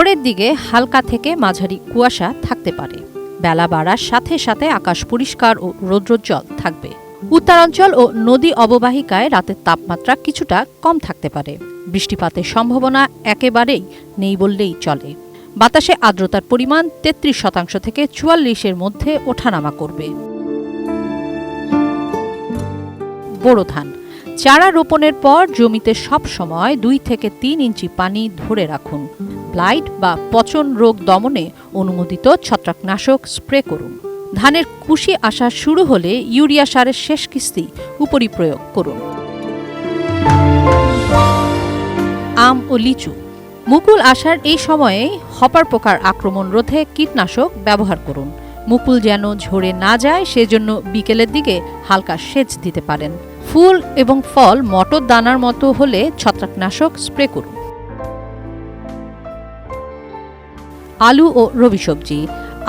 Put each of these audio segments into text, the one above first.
ভোরের দিকে হালকা থেকে মাঝারি কুয়াশা থাকতে পারে। বেলা বাড়ার সাথে সাথে আকাশ পরিষ্কার ও রৌদ্রোজ্জ্বল থাকবে। উত্তরাঞ্চল ও নদী অববাহিকায় রাতের তাপমাত্রা কিছুটা কম থাকতে পারে। বৃষ্টিপাতের সম্ভাবনা একেবারেই নেই বললেই চলে। বাতাসে আর্দ্রতার পরিমাণ ৩৩% থেকে ৪৪-এর মধ্যে ওঠানামা করবে। বোরো ধান চারা রোপণের পর জমিতে সব সময় ২ থেকে ৩ ইঞ্চি পানি ধরে রাখুন। ব্লাইট বা পচন রোগ দমনে অনুমোদিত ছত্রাকনাশক স্প্রে করুন। ধানের কুশি আসা শুরু হলে ইউরিয়া সারের শেষ কিস্তি উপরিপ্রয়োগ করুন। আম ও লিচু মুকুল আসার এই সময়ে হপার পোকার আক্রমণ রোধে কীটনাশক ব্যবহার করুন। মুকুল যেন ঝরে না যায় সেজন্য বিকেলের দিকে হালকা সেচ দিতে পারেন। ফুল এবং ফল মটর দানার মতো হলে ছত্রাকনাশক স্প্রে করুন। আলু ও রবি সবজি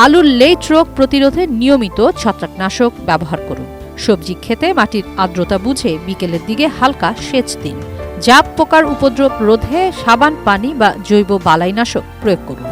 আলুর লেট রোগ প্রতিরোধে নিয়মিত ছত্রাকনাশক ব্যবহার করুন। সবজি খেতে মাটির আর্দ্রতা বুঝে বিকেলের দিকে হালকা সেচ দিন। জাপ পোকার উপদ্রব রোধে সাবান পানি বা জৈব বালাইনাশক প্রয়োগ করুন।